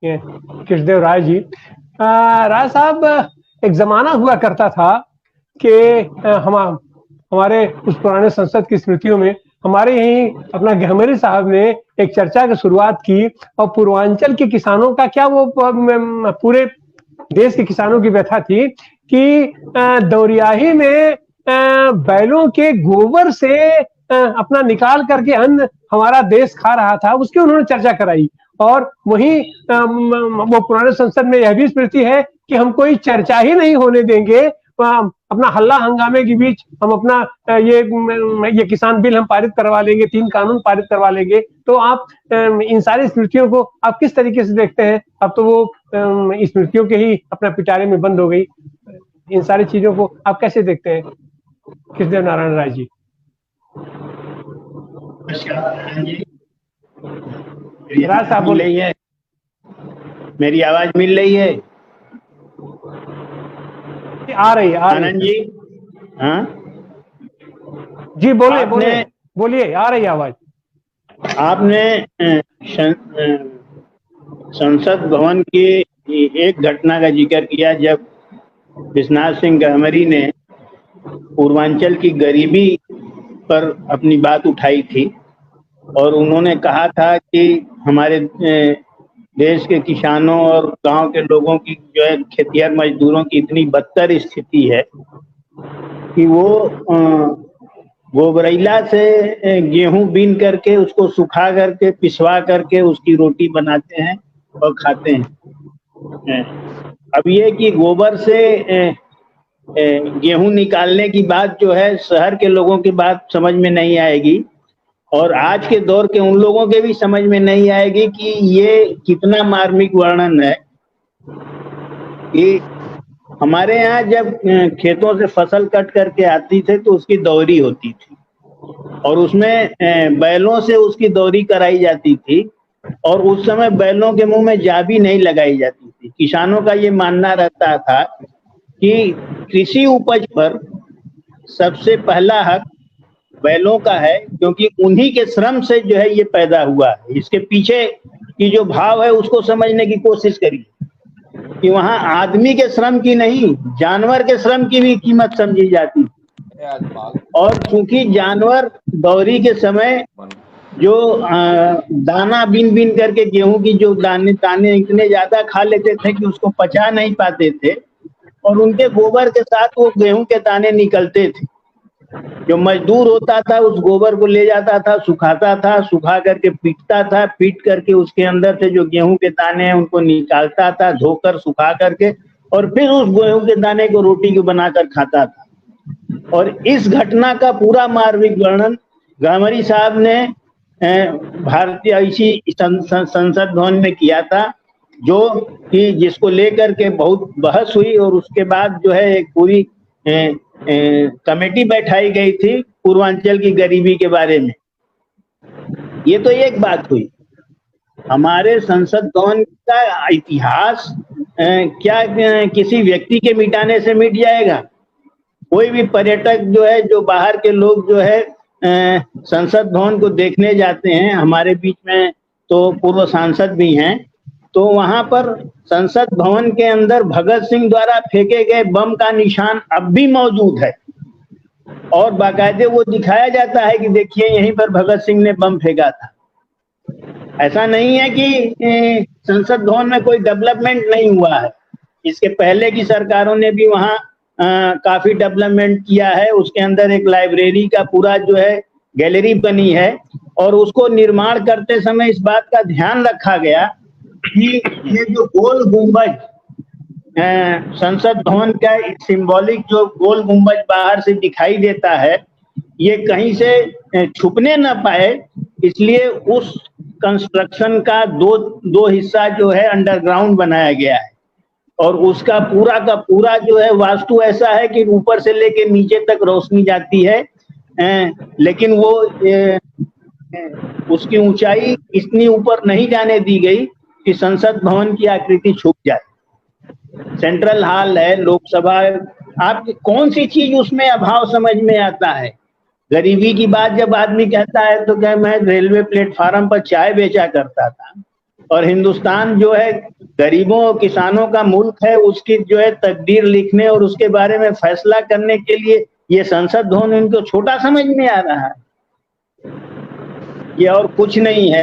कृष्णदेव राय जी। राय साहब, एक जमाना हुआ करता था कि हमारे उस पुराने संसद की स्मृतियों में हमारे यहीं अपना गहमरी साहब ने एक चर्चा की शुरुआत की, और पूर्वांचल के किसानों का क्या, वो पूरे देश के किसानों की व्यथा थी कि दौरियाही में बैलों के गोबर से अपना निकाल करके अन्न हमारा देश खा रहा था, उसकी उन्होंने चर्चा कराई। और वहीं वो पुराने संसद में यह भी स्मृति है कि हम कोई चर्चा ही नहीं होने देंगे, अपना हल्ला हंगामे के बीच हम अपना ये किसान बिल हम पारित करवा लेंगे, 3 कानून पारित करवा लेंगे। तो आप इन सारी स्मृतियों को आप किस तरीके से देखते हैं? अब तो वो स्मृतियों के ही अपना पिटारे में बंद हो गई। इन सारी चीजों को आप कैसे देखते हैं, कृष्णदेव नारायण राय जी? राज साहब बोल रही है, मेरी आवाज मिल रही है? आ रही है आनंद जी। हाँ जी, बोलिए, आ रही है आवाज। आपने संसद भवन की एक घटना का जिक्र किया जब विश्वनाथ सिंह गहमरी ने पूर्वांचल की गरीबी पर अपनी बात उठाई थी, और उन्होंने कहा था कि हमारे देश के किसानों और गांव के लोगों की जो है खेतिहर मजदूरों की इतनी बदतर स्थिति है कि वो गोबरैला से गेहूं बीन करके उसको सुखा करके पिसवा करके उसकी रोटी बनाते हैं और खाते हैं। अब ये कि गोबर से गेहूं निकालने की बात जो है शहर के लोगों की बात समझ में नहीं आएगी, और आज के दौर के उन लोगों के भी समझ में नहीं आएगी कि ये कितना मार्मिक वर्णन है कि हमारे यहाँ जब खेतों से फसल कट करके आती थी तो उसकी दौरी होती थी, और उसमें बैलों से उसकी दौरी कराई जाती थी, और उस समय बैलों के मुंह में जाबी नहीं लगाई जाती थी। किसानों का ये मानना रहता था कि कृषि उपज पर सबसे पहला हक बैलों का है, क्योंकि उन्हीं के श्रम से जो है ये पैदा हुआ है। इसके पीछे की जो भाव है उसको समझने की कोशिश करिए कि वहां आदमी के श्रम की नहीं, जानवर के श्रम की भी कीमत समझी जाती है। और चूंकि जानवर दौरी के समय जो दाना बीन बीन करके गेहूं की जो दाने इतने ज्यादा खा लेते थे कि उसको पचा नहीं पाते थे, और उनके गोबर के साथ वो गेहूं के दाने निकलते थे। जो मजदूर होता था उस गोबर को ले जाता था, सुखाता था, सुखा करके पीटता था, पीट करके उसके अंदर से जो गेहूं के दाने हैं उनको निकालता था, धोकर सुखा करके, और फिर उस गेहूं के दाने को रोटी को बनाकर खाता था। और इस घटना का पूरा मार्मिक वर्णन गहमरी साहब ने भारतीय इसी संसद भवन में किया था, जो कि जिसको लेकर के बहुत बहस हुई, और उसके बाद जो है एक पूरी कमेटी बैठाई गई थी पूर्वांचल की गरीबी के बारे में। ये तो एक बात हुई। हमारे संसद भवन का इतिहास क्या किसी व्यक्ति के मिटाने से मिट जाएगा? कोई भी पर्यटक जो है, जो बाहर के लोग जो है संसद भवन को देखने जाते हैं, हमारे बीच में तो पूर्व सांसद भी हैं, तो वहां पर संसद भवन के अंदर भगत सिंह द्वारा फेंके गए बम का निशान अब भी मौजूद है, और बाकायदे वो दिखाया जाता है कि देखिए यहीं पर भगत सिंह ने बम फेंका था। ऐसा नहीं है कि संसद भवन में कोई डेवलपमेंट नहीं हुआ है। इसके पहले की सरकारों ने भी वहाँ काफी डेवलपमेंट किया है। उसके अंदर एक लाइब्रेरी का पूरा जो है गैलरी बनी है, और उसको निर्माण करते समय इस बात का ध्यान रखा गया कि ये जो गोल गुंबज संसद भवन का सिंबॉलिक जो गोल गुंबज बाहर से दिखाई देता है, ये कहीं से छुपने न पाए, इसलिए उस कंस्ट्रक्शन का दो हिस्सा जो है अंडरग्राउंड बनाया गया है, और उसका पूरा का पूरा जो है वास्तु ऐसा है कि ऊपर से लेके नीचे तक रोशनी जाती है, लेकिन वो उसकी ऊंचाई इतनी ऊपर नहीं जाने दी गई कि संसद भवन की आकृति छुप जाए। सेंट्रल हॉल है, लोकसभा, आप कौन सी चीज उसमें अभाव समझ में आता है? गरीबी की बात जब आदमी कहता है तो क्या, मैं रेलवे प्लेटफार्म पर चाय बेचा करता था, और हिंदुस्तान जो है गरीबों और किसानों का मुल्क है, उसकी जो है तकदीर लिखने और उसके बारे में फैसला करने के लिए ये संसद भवन इनको छोटा समझ में आ रहा है, ये और कुछ नहीं है।